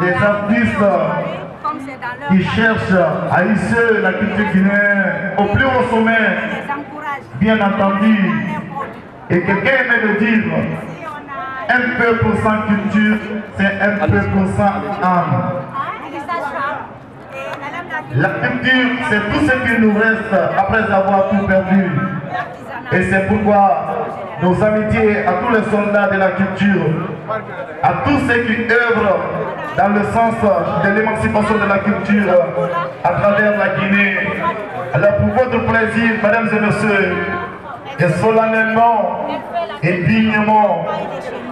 des artistes qui cherchent à hisser la culture guinéenne au plus haut sommet, bien entendu. Et quelqu'un aimait le dire, un peuple sans culture, c'est un peuple sans âme. La culture, c'est tout ce qui nous reste après avoir tout perdu. Et c'est pourquoi nos amitiés à tous les soldats de la culture, à tous ceux qui œuvrent dans le sens de l'émancipation de la culture à travers la Guinée. Alors pour votre plaisir, mesdames et messieurs, et solennellement et dignement,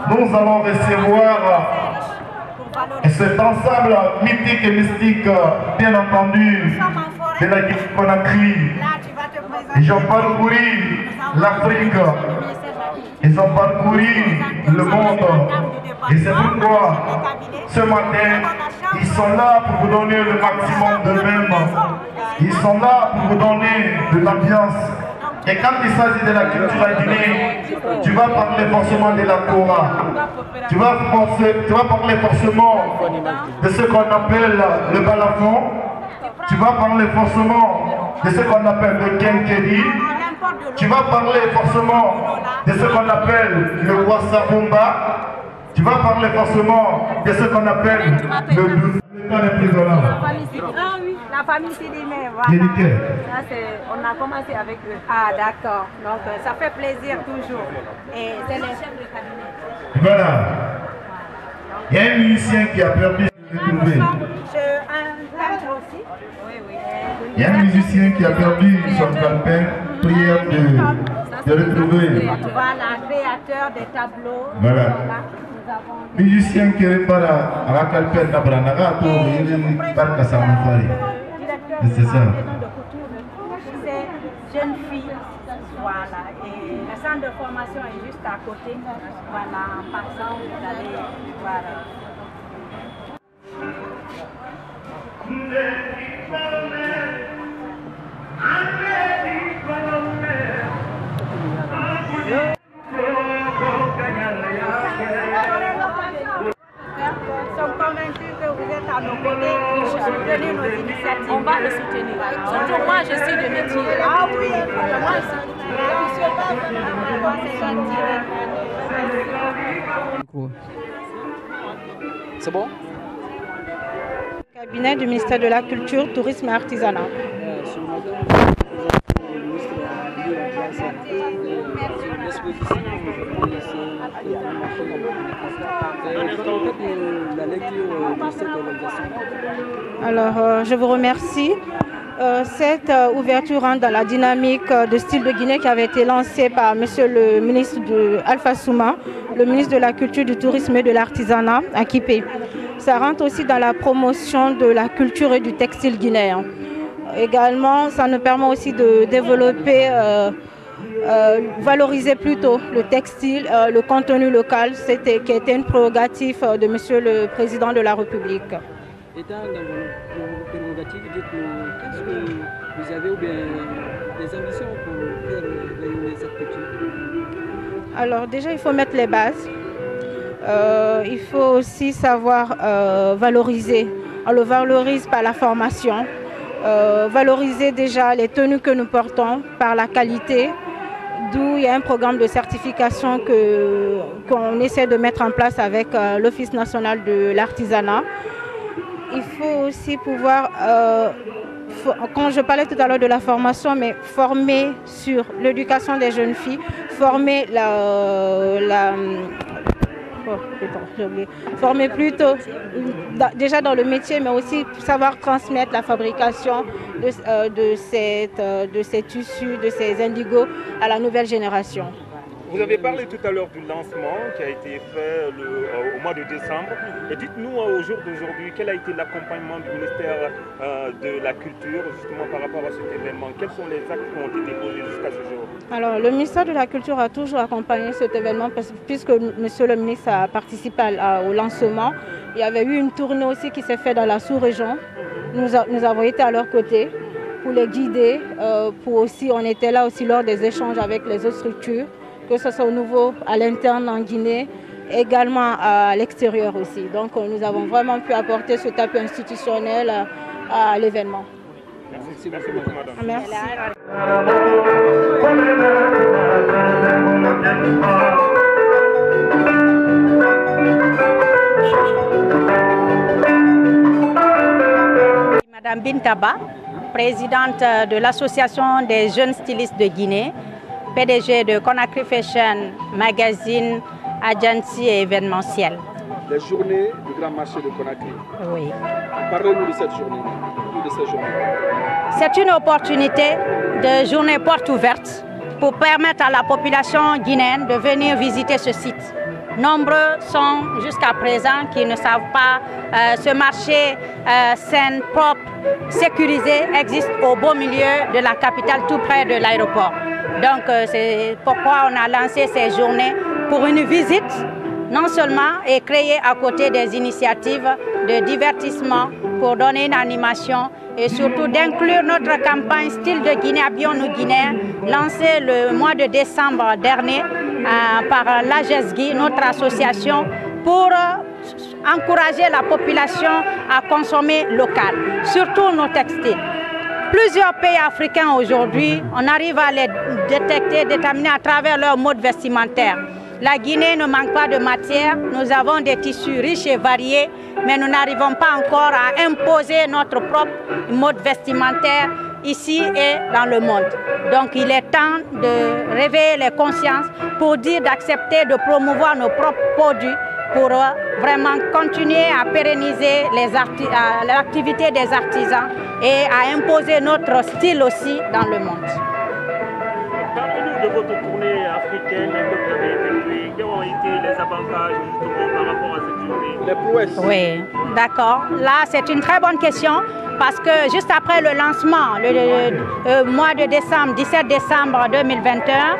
nous allons recevoir cet ensemble mythique et mystique, bien entendu, de la Guinée-Conakry. Ils ont parcouru l'Afrique, ils ont parcouru le monde. Et c'est pourquoi, ce matin, ils sont là pour vous donner le maximum d'eux-mêmes. Ils sont là pour vous donner de l'ambiance. Et quand il s'agit de la culture à Guinée, tu vas parler forcément de la Kora. Tu vas parler forcément de ce qu'on appelle le balafon. Tu vas parler forcément de ce qu'on appelle le kenkeri. Tu vas parler forcément de ce qu'on appelle le wasabumba. Tu vas parler forcément de ce qu'on appelle le la famille Sidimé, voilà. On a commencé avec eux. Ah d'accord, donc ça fait plaisir toujours. Et c'est les chefs de cabinet. Voilà. Il y a un musicien qui a perdu de retrouver. Il y a un musicien qui a perdu son campin, prière de retrouver. Voilà, créateur des tableaux. Voilà. Musicien qui est par la campin d'Abranaga, pour il par Kassamafari. C'est ça. C'est jeune fille. Voilà. Et le centre de formation est juste à côté. Voilà, en passant, vous allez voir. Nous sommes convaincus que vous êtes à nos côtés pour soutenir nos initiatives. On va le soutenir. Surtout moi, je suis de métier. Ah oui, moi c'est bon? Cabinet du ministère de la Culture, Tourisme et Artisanat. Alors, je vous remercie. Cette ouverture rentre dans la dynamique de style de Guinée qui avait été lancée par Monsieur le ministre Alpha Souma, le ministre de la Culture, du Tourisme et de l'Artisanat à Kipé. Ça rentre aussi dans la promotion de la culture et du textile guinéen. Également, ça nous permet aussi de développer, valoriser plutôt le textile, le contenu local, qui était une prérogative de Monsieur le Président de la République. Étant dans vos prérogatives, dites-nous, qu'est-ce que vous avez ou bien des ambitions pour faire rayonner cette culture? Alors déjà, il faut mettre les bases. Il faut aussi savoir valoriser. On le valorise par la formation. Valoriser déjà les tenues que nous portons par la qualité, d'où il y a un programme de certification qu'on essaie de mettre en place avec l'Office national de l'artisanat. Il faut aussi pouvoir, quand je parlais tout à l'heure de la formation, mais former sur l'éducation des jeunes filles, former former plutôt déjà dans le métier, mais aussi savoir transmettre la fabrication de ces tissus, de ces indigos à la nouvelle génération. Vous avez parlé tout à l'heure du lancement qui a été fait au mois de décembre. Et dites-nous au jour d'aujourd'hui, quel a été l'accompagnement du ministère de la Culture justement par rapport à cet événement? Quels sont les actes qui ont été posés jusqu'à ce jour? Alors, le ministère de la Culture a toujours accompagné cet événement puisque Monsieur le ministre a participé au lancement. Il y avait eu une tournée aussi qui s'est faite dans la sous-région. Nous avons été à leur côté pour les guider. On était là aussi lors des échanges avec les autres structures, que ce soit au niveau, à l'interne en Guinée, également à l'extérieur aussi. Donc nous avons vraiment pu apporter cet appui institutionnel à l'événement. Merci beaucoup, madame. Merci. Madame Bintaba, présidente de l'Association des jeunes stylistes de Guinée, PDG de Conakry Fashion Magazine, agency et événementiel. Les journées du Grand Marché de Conakry. Oui. Parlez-nous de cette journée. C'est une opportunité de journée porte ouverte pour permettre à la population guinéenne de venir visiter ce site. Nombreux sont jusqu'à présent qui ne savent pas ce marché sain, propre, sécurisé existe au beau milieu de la capitale, tout près de l'aéroport. Donc c'est pourquoi on a lancé ces journées pour une visite, non seulement et créer à côté des initiatives de divertissement pour donner une animation et surtout d'inclure notre campagne Style de Guinée, habillons-nous Guinéens, lancée le mois de décembre dernier par l'AGESGI, notre association, pour encourager la population à consommer local, surtout nos textiles. Plusieurs pays africains aujourd'hui, on arrive à les détecter, déterminer à travers leur mode vestimentaire. La Guinée ne manque pas de matière, nous avons des tissus riches et variés, mais nous n'arrivons pas encore à imposer notre propre mode vestimentaire ici et dans le monde. Donc il est temps de réveiller les consciences pour dire d'accepter de promouvoir nos propres produits pour vraiment continuer à pérenniser l'activité des artisans et à imposer notre style aussi dans le monde. Parlez-nous de votre tournée africaine que vous avez effectuée. Quels ont été les avantages justement par rapport à cette journée? Les prouesses. Oui, d'accord. Là, c'est une très bonne question parce que juste après le lancement, le mois de décembre, 17 décembre 2021,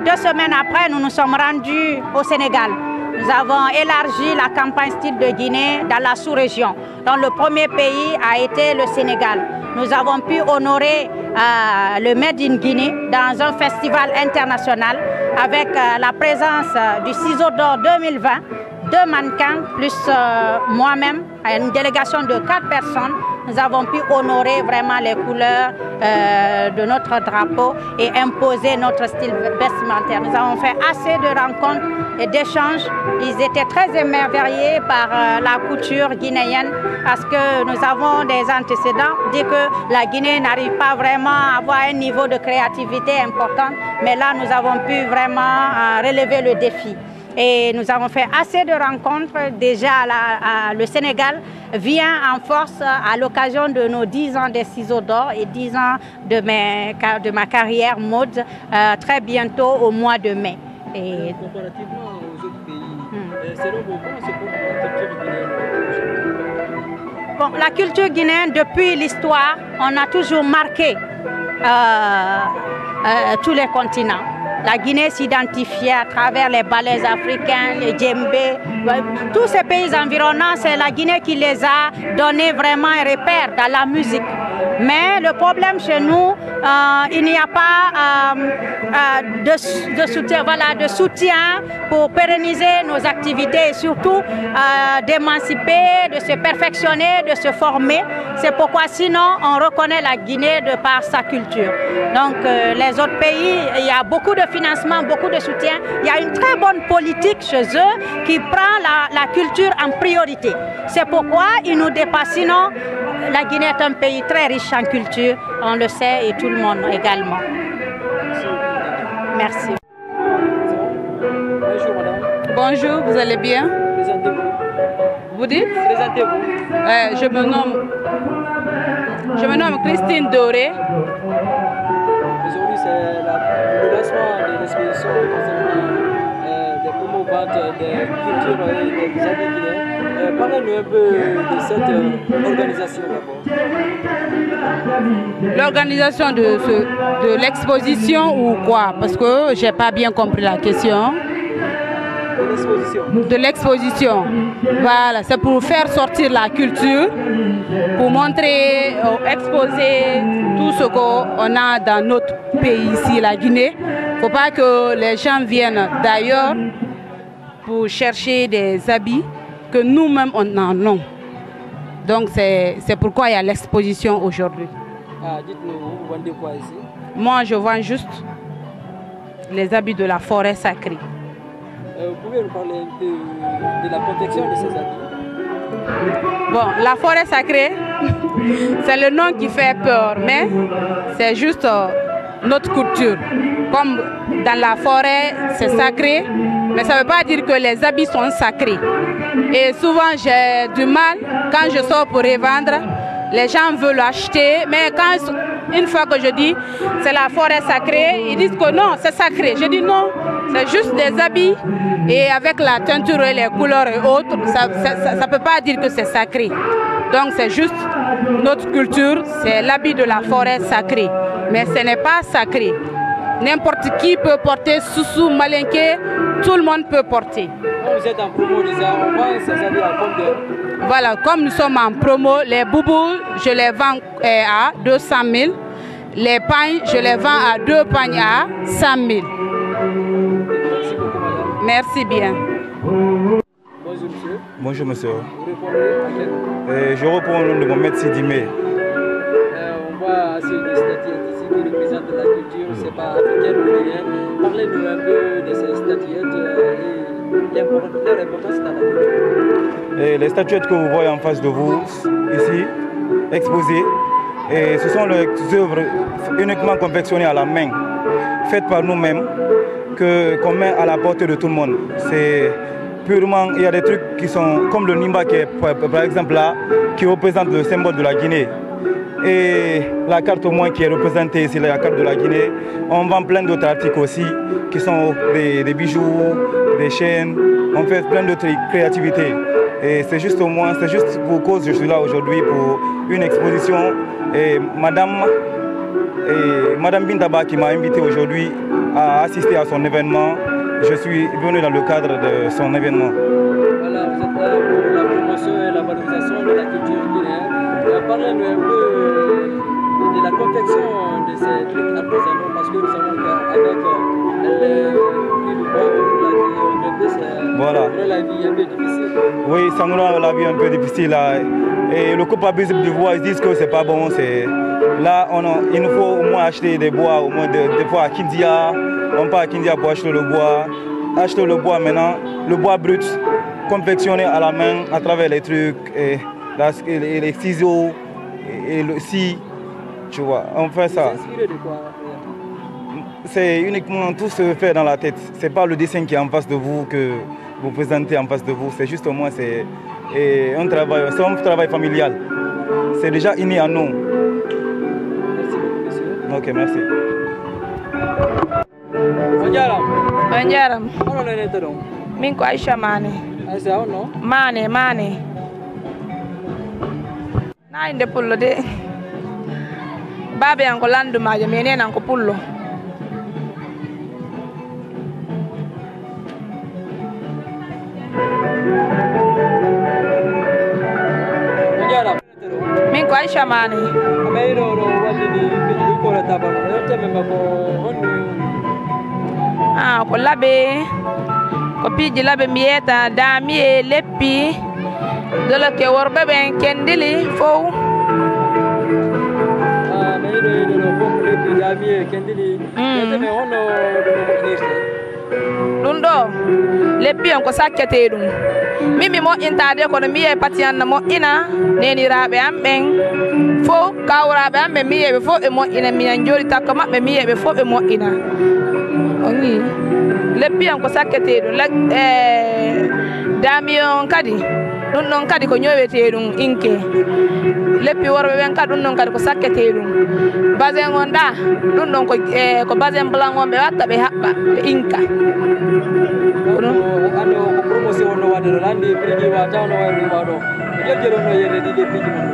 2 semaines après, nous nous sommes rendus au Sénégal. Nous avons élargi la campagne Style de Guinée dans la sous-région. Donc le premier pays a été le Sénégal. Nous avons pu honorer le Made in Guinée dans un festival international avec la présence du Ciseau d'Or 2020, 2 mannequins plus moi-même, une délégation de 4 personnes. Nous avons pu honorer vraiment les couleurs de notre drapeau et imposer notre style vestimentaire. Nous avons fait assez de rencontres et d'échanges. Ils étaient très émerveillés par la couture guinéenne parce que nous avons des antécédents. On dit que la Guinée n'arrive pas vraiment à avoir un niveau de créativité important, mais là nous avons pu vraiment relever le défi. Et nous avons fait assez de rencontres. Déjà, le Sénégal vient en force à l'occasion de nos 10 ans des Ciseaux d'Or et 10 ans de ma carrière mode très bientôt au mois de mai. Et comparativement aux autres pays, selon vous, comment se porte la culture guinéenne? Bon, la culture guinéenne, depuis l'histoire, on a toujours marqué tous les continents. La Guinée s'identifiait à travers les ballets africains, les djembés, tous ces pays environnants, c'est la Guinée qui les a donné vraiment un repère dans la musique. Mais le problème chez nous, il n'y a pas de soutien, voilà, de soutien pour pérenniser nos activités et surtout d'émanciper, de se perfectionner, de se former. C'est pourquoi sinon on reconnaît la Guinée de par sa culture. Donc les autres pays, il y a beaucoup de financement, beaucoup de soutien. Il y a une très bonne politique chez eux qui prend la culture en priorité. C'est pourquoi ils nous dépassent. Sinon, la Guinée est un pays très riche en culture, on le sait, et tout le monde également. Merci. Bonjour madame. Bonjour, vous allez bien? Présentez-vous. Vous dites? Présentez-vous. Je me nomme Christine Doré. Aujourd'hui, c'est le lancement de l'exposition concernant des promouvantes des cultures et des habits guinéens. Parlez-nous un peu de cette organisation d'abord. L'organisation de l'exposition ou quoi? Parce que je n'ai pas bien compris la question. De l'exposition. De l'exposition. Voilà, c'est pour faire sortir la culture, pour montrer, exposer tout ce qu'on a dans notre pays ici, la Guinée. Il ne faut pas que les gens viennent d'ailleurs pour chercher des habits que nous-mêmes on en a. Donc c'est pourquoi il y a l'exposition aujourd'hui. Ah, dites-nous, vous vendez quoi ici? Moi je vends juste les habits de la forêt sacrée. Vous pouvez nous parler un peu de la protection de ces habits? Bon, la forêt sacrée, c'est le nom qui fait peur, mais c'est juste notre culture. Comme dans la forêt, c'est sacré, mais ça ne veut pas dire que les habits sont sacrés. Et souvent, j'ai du mal, quand je sors pour revendre, les gens veulent acheter, mais une fois que je dis c'est la forêt sacrée, ils disent que non, c'est sacré. Je dis non, c'est juste des habits et avec la teinture et les couleurs et autres, ça ne peut pas dire que c'est sacré. Donc c'est juste notre culture, c'est l'habit de la forêt sacrée, mais ce n'est pas sacré. N'importe qui peut porter Soussou, Malinké, tout le monde peut porter. Vous êtes en promo déjà, on vend ces habits à combien? Voilà, comme nous sommes en promo, les boubous, je les vends à 200 000. Les pagnes, je les vends à 2 pagnes à 100 000. Merci beaucoup, madame. Merci bien. Bonjour, monsieur. Bonjour, monsieur. Vous répondez à quel? Je réponds au nom de Mohamed Sidimé. On voit assez de statuettes ici qui représentent la culture, c'est pas africaine ou rien. Parlez-nous un peu de ces statuettes et leur importance dans la culture. Les statuettes que vous voyez en face de vous, ici, exposées, et ce sont les œuvres uniquement confectionnées à la main, faites par nous-mêmes, qu'on met à la portée de tout le monde. C'est purement, il y a des trucs qui sont comme le Nimba qui est par exemple là, qui représente le symbole de la Guinée. Et la carte au moins qui est représentée ici, la carte de la Guinée. On vend plein d'autres articles aussi, qui sont des bijoux, des chaînes. On fait plein d'autres créativités. Et c'est juste pour cause je suis là aujourd'hui pour une exposition. Et Madame Bintaba qui m'a invité aujourd'hui à assister à son événement. Je suis venu dans le cadre de son événement. Voilà, vous êtes là pour la promotion et la valorisation de la culture guinéenne. Parlez-nous un peu de la confection de ces trucs artisanaux parce que nous savons qu'avec le prix du bois, voilà. La vie un peu difficile. Oui, ça nous rend la vie un peu difficile. Là. Et le couple visible du bois, ils disent que c'est pas bon. Là, il nous faut au moins acheter des bois, au moins des fois à Kindia. On part à Kindia pour acheter le bois. Acheter le bois maintenant, le bois brut, confectionné à la main à travers les trucs, et les ciseaux, et le scie. Tu vois, on fait ça. Inspiré de quoi? C'est uniquement tout se fait dans la tête. C'est pas le dessin qui est en face de vous que vous présentez en face de vous. C'est juste au moins c'est un travail familial. C'est déjà inné à nous. Merci beaucoup, monsieur. Ok, merci. Banjaram. Ono nene tedong. Min ko Aisha Mane. Aisha ono? Mane. Na inde pullo de. Babe yanko landu majo mene nan ko pullo. Banjaram. Min ko Aisha Mane. Ameiro ro wali ni bidi ko la tabano. Yote memba ko onu. Ko labe ko piiji labe mi yeta dami e leppi dole ke worbe ben kendili fow meyiɗo ɗo fof leppi dami e kendili yete me hono ɗum ɗum ɗo leppi on ko sakkete ɗum mimi moƴƴintade kono mi yiye patiyanna moƴƴina neniraɓe am ɓen fof kawraɓe am ɓe mi yiyeɓe fof ɓe moƴƴina miyan jooɗi takko maɓɓe mi yiyeɓe fof ɓe moƴƴina on yi leppi on ko sakkete ɗum dami on kadi ɗum ɗon kadi ko ñowete ɗum inke leppi worɓe ɓen kadi ɗum ɗon kadi ko sakkete ɗum basin on ɗa ɗum ɗon ko basin blanc on ɓe watta ɓe haɓɓa ɓe inka ande ko promotion wonno wadde ɗo andi prix ji wa tawno wayno waɗo ko jejjeɗo no yeredi leppiji mon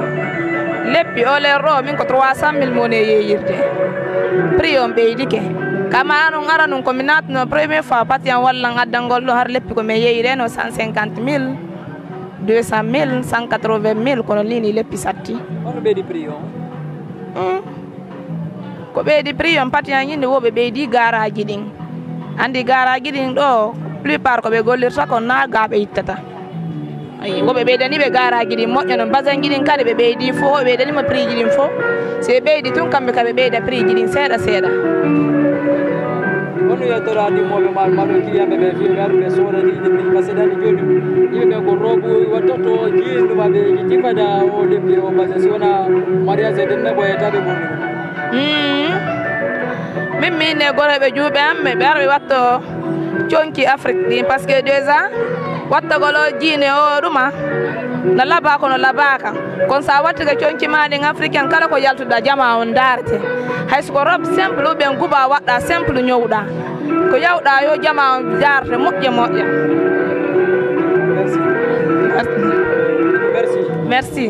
leppi o ler ɗo min ko 300 000 mone yeyirde prix on ɓeydike kama non ara non ko mi natno première fois patian walla gaddangol ɗo har leppi ko mi yeyireno 150 000 200 000 180 000 kono lini leppi satti hono ɓeydi prix on ko ɓeydi prix on patian yinde woɓe ɓeydi garaji ɗin andi garaji ɗin ɗo plupart ko ɓe gollirta ko naga ɓe ittata ayi woɓe ɓeydani ɓe garaji ɗin moƴƴo non basanji ɗin kadi ɓe ɓeydi fo ɓe ɓeydanima prix ji ɗin fo so ɓe ɓeydi tun kamɓe ka ɓe ɓeyda prix ji ɗin seeɗa seeɗa wono yettora ndimoɓe maɗo client ɓe fiɓe ar ɓe soodani lebbi par ce que dani joni yimɓe ɓe ko robo wattoto jiinɗuma ɓe jippata o lebbi o par ce que si wona mariage ɗen ne ɓoyetaɓe gonɗuɗum min minne goroɓe juuɓe am ɓe ar ɓe watto conki afrique ɗin par ce que déjà wattogolo jiine o ɗuma no laaba kono laabaka kono sa wattiga conki ma ɗin africain kala ko yaltuɗa jama on darete hayso ko robe simple uɓen guuɓa waɗɗa simple ñowɗa ko yawɗa yo jama on darete moƴƴe moƴƴa merci merci